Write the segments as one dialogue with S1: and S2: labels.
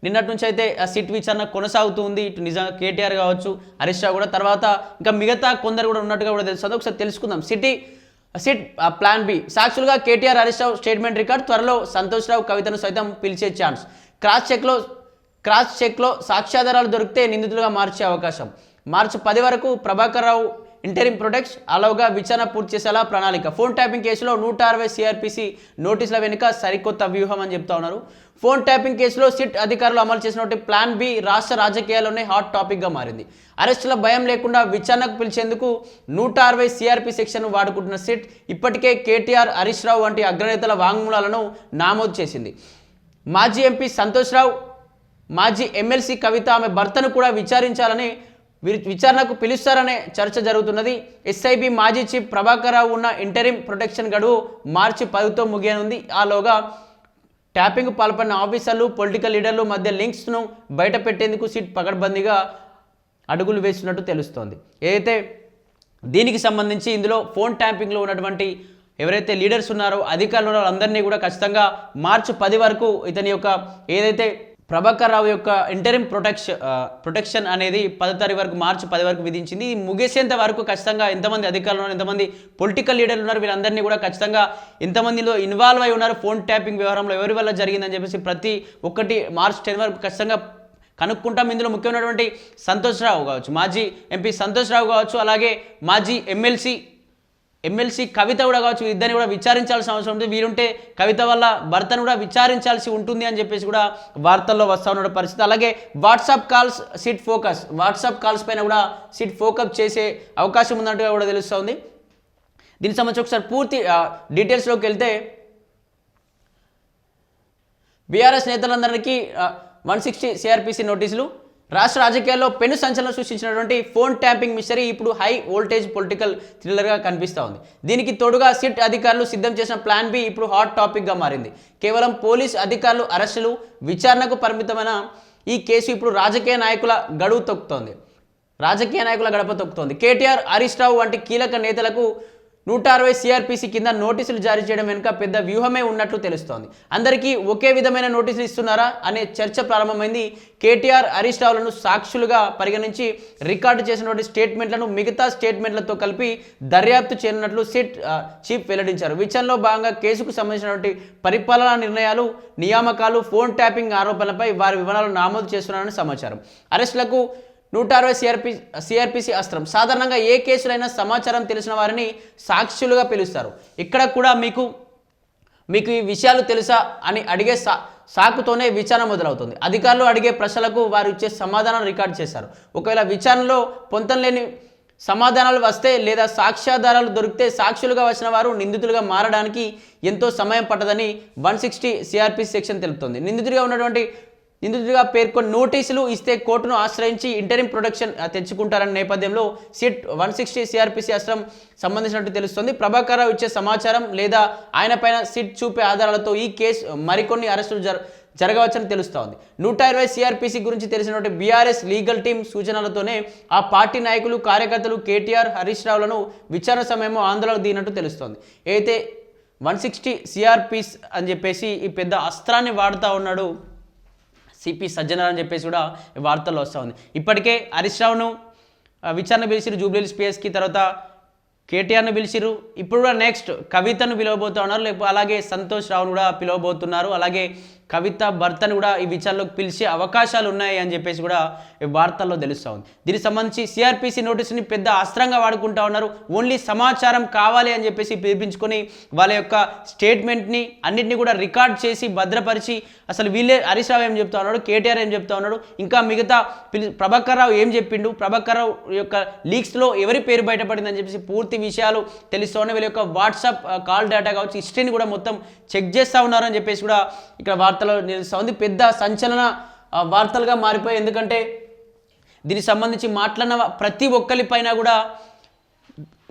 S1: నిన్నటి నుంచి అయితే సిట్ విచారణ కొనసాగుతుంది. ఇటు నిజంగా కేటీఆర్ కావచ్చు, హరీష్ రావు కూడా, తర్వాత ఇంకా మిగతా కొందరు కూడా ఉన్నట్టుగా కూడా తెలుస్తుంది. ఒకసారి తెలుసుకుందాం. సిట్ ప్లాన్ బి సాక్షులుగా కేటీఆర్, హరీష్ రావు స్టేట్మెంట్ రికార్డ్. త్వరలో సంతోష్ రావు, కవితను సైతం పిలిచే ఛాన్స్. క్రాస్ చెక్లో సాక్ష్యాధారాలు దొరికితే నిందితులుగా మార్చే అవకాశం. మార్చి 10 వరకు ప్రభాకర్ రావు ఇంటరిమ్ ప్రొటెక్షన్ అలవుగా విచారణ పూర్తి చేసేలా ప్రణాళిక. ఫోన్ ట్యాపింగ్ కేసులో 160 సిఆర్పిసి నోటీసుల వెనుక సరికొత్త వ్యూహం అని చెప్తా ఉన్నారు. ఫోన్ ట్యాపింగ్ కేసులో సిట్ అధికారులు అమలు చేసినటువంటి ప్లాన్ బి రాష్ట్ర రాజకీయాల్లోనే హాట్ టాపిక్గా మారింది. అరెస్టుల భయం లేకుండా విచారణకు పిలిచేందుకు 160 సిఆర్పి సెక్షన్ వాడుకుంటున్న సిట్ ఇప్పటికే కేటీఆర్, హరీష్ రావు వంటి అగ్రనేతల వాంగ్మూలాలను నమోదు చేసింది. మాజీ ఎంపీ సంతోష్ రావు, మాజీ ఎమ్మెల్సీ కవిత ఆమె భర్తను కూడా విచారణకు పిలుస్తారనే చర్చ జరుగుతున్నది. ఎస్ఐబి మాజీ చీఫ్ ప్రభాకర్ రావు ఉన్న ఇంటరిమ్ ప్రొటెక్షన్ గడువు మార్చి 10తో ముగియనుంది. ఆలోగా ట్యాపింగ్ పాల్పడిన ఆఫీసర్లు, పొలిటికల్ లీడర్లు మధ్య లింక్స్ను బయట పెట్టేందుకు సిట్ పకడ్బందీగా అడుగులు వేస్తున్నట్టు తెలుస్తోంది. ఏదైతే దీనికి సంబంధించి ఇందులో ఫోన్ ట్యాపింగ్లో ఉన్నటువంటి ఎవరైతే లీడర్స్ ఉన్నారో, అధికారులు ఉన్నారో అందరినీ కూడా ఖచ్చితంగా మార్చి 10 వరకు ఇతని యొక్క ఏదైతే ప్రభాకర్ రావు యొక్క ఇంటరిమ్ ప్రొటెక్షన్ అనేది 10 తారీఖు వరకు, మార్చి 10 వరకు విధించింది. ఇది ముగిసేంత వరకు ఖచ్చితంగా ఎంతమంది అధికారులు ఉన్నారు, ఎంతమంది పొలిటికల్ లీడర్లు ఉన్నారు, వీళ్ళందరినీ కూడా ఖచ్చితంగా ఎంతమందిలో ఇన్వాల్వ్ అయి ఉన్నారు ఫోన్ ట్యాపింగ్ వ్యవహారంలో, ఎవరి వల్ల జరిగిందని చెప్పేసి ప్రతి ఒక్కటి మార్చి 10 వరకు ఖచ్చితంగా కనుక్కుంటాం. ఇందులో ముఖ్యమైనటువంటి సంతోష్ రావు కావచ్చు, మాజీ ఎంపీ సంతోష్ రావు కావచ్చు, అలాగే మాజీ ఎమ్మెల్సీ కవిత కూడా కావచ్చు, ఇద్దరిని కూడా విచారించాల్సిన అవసరం ఉంటుంది. వీరుంటే కవిత వల్ల భర్తను కూడా విచారించాల్సి ఉంటుంది అని చెప్పేసి కూడా వార్తల్లో వస్తూ ఉన్న పరిస్థితి. అలాగే వాట్సాప్ కాల్స్ పైన కూడా సిట్ ఫోకస్ చేసే అవకాశం ఉన్నట్టుగా కూడా తెలుస్తుంది. దీనికి సంబంధించి ఒకసారి పూర్తి డీటెయిల్స్లోకి వెళ్తే, బీఆర్ఎస్ నేతలందరికీ 160 సిఆర్పిసి నోటీసులు. రాష్ట్ర రాజకీయాల్లో పెను సంచలనం సృష్టించినటువంటి ఫోన్ ట్యాపింగ్ మిస్టరీ ఇప్పుడు హై వోల్టేజ్ పొలిటికల్ థ్రిల్లర్గా కనిపిస్తూ ఉంది. దీనికి తోడుగా సిట్ అధికారులు సిద్ధం చేసిన ప్లాన్ బి ఇప్పుడు హాట్ టాపిక్గా మారింది. కేవలం పోలీస్ అధికారులు అరెస్టులు, విచారణకు పరిమితమైన ఈ కేసు ఇప్పుడు రాజకీయ నాయకుల గడప తొక్కుతోంది. కేటీఆర్, హరీష్ రావు వంటి కీలక నేతలకు 160 సిఆర్పిసి కింద నోటీసులు జారీ చేయడం వెనుక పెద్ద వ్యూహమే ఉన్నట్లు తెలుస్తోంది. అందరికీ ఒకే విధమైన నోటీసులు ఇస్తున్నారా అనే చర్చ ప్రారంభమైంది. కేటీఆర్, హరీష్ రావులను సాక్షులుగా పరిగణించి రికార్డు చేసినటువంటి స్టేట్మెంట్లను మిగతా స్టేట్మెంట్లతో కలిపి దర్యాప్తు చేయనున్నట్లు సిట్ చీఫ్ వెల్లడించారు. విచారణలో భాగంగా కేసుకు సంబంధించినటువంటి పరిపాలనా నిర్ణయాలు, నియామకాలు, ఫోన్ ట్యాపింగ్ ఆరోపణలపై వారి వివరాలు నమోదు చేస్తున్నారని సమాచారం. అరెస్టులకు 160 సిఆర్పిసి అస్త్రం. సాధారణంగా ఏ కేసులైనా సమాచారం తెలిసిన వారిని సాక్షులుగా పిలుస్తారు. ఇక్కడ కూడా మీకు ఈ విషయాలు తెలుసా అని అడిగే సాకుతోనే విచారణ మొదలవుతుంది. అధికారులు అడిగే ప్రశ్నలకు వారు ఇచ్చే సమాధానాలు రికార్డు చేశారు. ఒకవేళ విచారణలో పొంతనలేని సమాధానాలు వస్తే లేదా సాక్ష్యాధారాలు దొరికితే సాక్షులుగా వచ్చిన వారు నిందితులుగా మారడానికి ఎంతో సమయం పట్టదని 160 సిఆర్పిసి సెక్షన్ తెలుపుతుంది. నిందితుడిగా పేర్కొని నోటీసులు ఇస్తే కోర్టును ఆశ్రయించి ఇంటరిమ్ ప్రొటెక్షన్ తెచ్చుకుంటారన్న నేపథ్యంలో సిట్ 160 సిఆర్పిసి అస్త్రం సంబంధించినట్టు తెలుస్తుంది. ప్రభాకర్ రావు ఇచ్చే సమాచారం లేదా ఆయన పైన సిట్ చూపే ఆధారాలతో ఈ కేసు మరికొన్ని అరెస్టులు జరగవచ్చని తెలుస్తోంది. 120 సిఆర్పిసి గురించి తెలిసినటువంటి బీఆర్ఎస్ లీగల్ టీం సూచనలతోనే ఆ పార్టీ నాయకులు, కార్యకర్తలు కేటీఆర్, హరీష్ రావులను విచారణ సమయంలో ఆందోళనకు దిగినట్టు తెలుస్తోంది. అయితే 160 సిఆర్పిస్ అని చెప్పేసి ఈ పెద్ద అస్త్రాన్ని వాడుతూ ఉన్నాడు సిపి సజ్జనార్ అని చెప్పేసి కూడా వార్తల్లో వస్తూ ఉంది. ఇప్పటికే హరీష్ రావును విచారణ పిలిచిరు జూబ్లీహిల్స్ పిఎస్కి, తర్వాత కేటీఆర్ను పిలిచిరు, ఇప్పుడు కూడా నెక్స్ట్ కవితను పిలవబోతూ ఉన్నారు. అలాగే సంతోష్ రావును కూడా పిలవబోతున్నారు. అలాగే కవిత భర్తను కూడా ఈ విచారణలోకి పిలిచే అవకాశాలు ఉన్నాయి అని చెప్పేసి కూడా వార్తల్లో తెలుస్తూ ఉంది. దీనికి సంబంధించి సిఆర్పిసి నోటీసుని పెద్ద అస్త్రంగా వాడుకుంటా ఉన్నారు. ఓన్లీ సమాచారం కావాలి అని చెప్పేసి పిలిపించుకొని వాళ్ళ యొక్క స్టేట్మెంట్ని అన్నింటినీ కూడా రికార్డ్ చేసి భద్రపరిచి అసలు వీళ్ళే హరీష్ రావు ఏం చెప్తా ఉన్నాడు, కేటీఆర్ ఏం చెప్తా ఉన్నాడు, ఇంకా మిగతా ప్రభాకర్ రావు ఏం చెప్పిండు, ప్రభాకర్ రావు యొక్క లీక్స్లో ఎవరి పేరు బయటపడిందని చెప్పేసి పూర్తి విషయాలు తెలుస్తూ ఉన్నాయి. వీళ్ళ యొక్క వాట్సాప్ కాల్ డేటా కావచ్చు, హిస్టరీని కూడా మొత్తం చెక్ చేస్తూ ఉన్నారని చెప్పేసి కూడా ఇక్కడ వార్తలో నిలుస్తూ ఉంది. పెద్ద సంచలన వార్తలుగా మారిపోయాయి. ఎందుకంటే దీనికి సంబంధించి మాట్లాడిన ప్రతి ఒక్కరిపైన కూడా,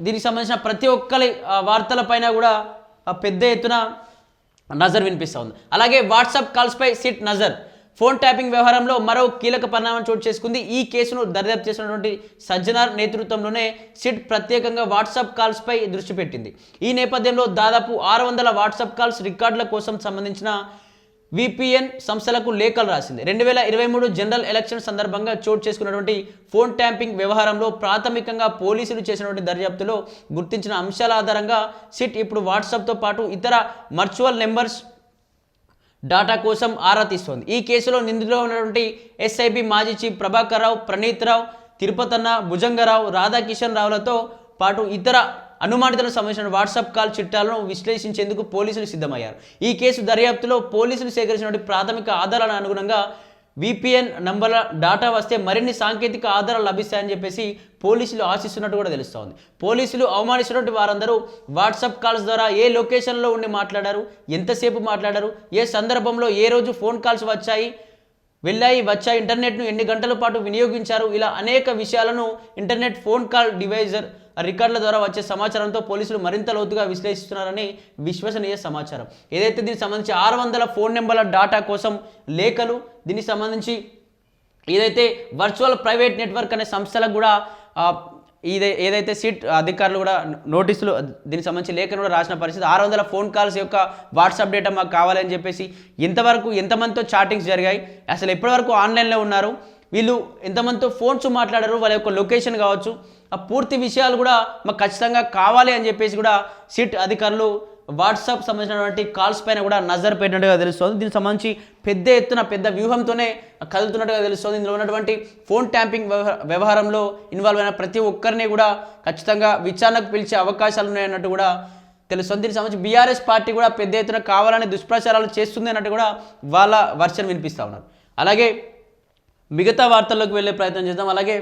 S1: దీనికి సంబంధించిన ప్రతి ఒక్కరి వార్తలపైన కూడా పెద్ద ఎత్తున నజర్ వినిపిస్తూ ఉంది. అలాగే వాట్సాప్ కాల్స్పై సిట్ నజర్. ఫోన్ ట్యాపింగ్ వ్యవహారంలో మరో కీలక పరిణామం చోటు చేసుకుంది. ఈ కేసును దర్యాప్తు చేసినటువంటి సజ్జనార్ నేతృత్వంలోనే సిట్ ప్రత్యేకంగా వాట్సాప్ కాల్స్పై దృష్టి పెట్టింది. ఈ నేపథ్యంలో దాదాపు 600 వాట్సాప్ కాల్స్ రికార్డుల కోసం సంబంధించిన విపిఎన్ సంస్థలకు లేఖలు రాసింది. 2023 జనరల్ ఎలక్షన్ సందర్భంగా చోటు చేసుకున్నటువంటి ఫోన్ ట్యాంపింగ్ వ్యవహారంలో ప్రాథమికంగా పోలీసులు చేసినటువంటి దర్యాప్తులో గుర్తించిన అంశాల ఆధారంగా సిట్ ఇప్పుడు వాట్సాప్తో పాటు ఇతర వర్చువల్ నెంబర్స్ డాటా కోసం ఆరా తీస్తోంది. ఈ కేసులో నిందితులు ఉన్నటువంటి ఎస్ఐబి మాజీ చీఫ్ ప్రభాకర్ రావు, ప్రణీత్ రావు, తిరుపతన్న, భుజంగరావు, రాధాకిషన్ రావులతో పాటు ఇతర అనుమానితులకు సంబంధించిన వాట్సాప్ కాల్ చిట్టాలను విశ్లేషించేందుకు పోలీసులు సిద్ధమయ్యారు. ఈ కేసు దర్యాప్తులో పోలీసులు సేకరించినటువంటి ప్రాథమిక ఆధారాల అనుగుణంగా విపిఎన్ నంబర్ల డాటా వస్తే మరిన్ని సాంకేతిక ఆధారాలు లభిస్తాయని చెప్పేసి పోలీసులు ఆశిస్తున్నట్టు కూడా తెలుస్తోంది. పోలీసులు అవమానిస్తున్నటువంటి వారందరూ వాట్సాప్ కాల్స్ ద్వారా ఏ లొకేషన్లో ఉండి మాట్లాడారు, ఎంతసేపు మాట్లాడారు, ఏ సందర్భంలో ఏ రోజు ఫోన్ కాల్స్ వచ్చాయి, ఇంటర్నెట్ను ఎన్ని గంటల పాటు వినియోగించారు, ఇలా అనేక విషయాలను ఇంటర్నెట్ ఫోన్ కాల్ డివైజర్ రికార్డుల ద్వారా వచ్చే సమాచారంతో పోలీసులు మరింత లోతుగా విశ్లేషిస్తున్నారని విశ్వసనీయ సమాచారం. ఏదైతే దీనికి సంబంధించి 600 ఫోన్ నెంబర్ల డాటా కోసం లేఖలు, దీనికి సంబంధించి ఏదైతే వర్చువల్ ప్రైవేట్ నెట్వర్క్ అనే సంస్థలకు కూడా ఏదైతే సిట్ అధికారులు కూడా నోటీసులు దీనికి సంబంధించి లేఖను కూడా రాసిన పరిస్థితి. 600 ఫోన్ కాల్స్ యొక్క వాట్సాప్ డేటా మాకు కావాలని చెప్పేసి ఎంతమందితో చాటింగ్స్ జరిగాయి, అసలు ఎప్పటివరకు ఆన్లైన్లో ఉన్నారు, వీళ్ళు ఎంతమందితో ఫోన్స్ మాట్లాడారు, వాళ్ళ యొక్క లొకేషన్ కావచ్చు, ఆ పూర్తి విషయాలు కూడా మాకు ఖచ్చితంగా కావాలి అని చెప్పేసి కూడా సిట్ అధికారులు వాట్సాప్ సంబంధించినటువంటి కాల్స్ పైన కూడా నజర్ పెట్టినట్టుగా తెలుస్తుంది. దీనికి సంబంధించి పెద్ద ఎత్తున పెద్ద వ్యూహంతోనే కదులుతున్నట్టుగా తెలుస్తుంది. ఇందులో ఉన్నటువంటి ఫోన్ ట్యాంపింగ్ వ్యవహారంలో ఇన్వాల్వ్ అయిన ప్రతి ఒక్కరిని కూడా ఖచ్చితంగా విచారణకు పిలిచే అవకాశాలు ఉన్నాయన్నట్టు కూడా తెలుస్తుంది. దీనికి సంబంధించి బీఆర్ఎస్ పార్టీ కూడా పెద్ద ఎత్తున కావాలని దుష్ప్రచారాలు చేస్తుంది అన్నట్టు కూడా వాళ్ళ వర్షన్ వినిపిస్తూ ఉన్నారు. అలాగే మిగతా వార్తల్లోకి వెళ్ళే ప్రయత్నం చేద్దాం. అలాగే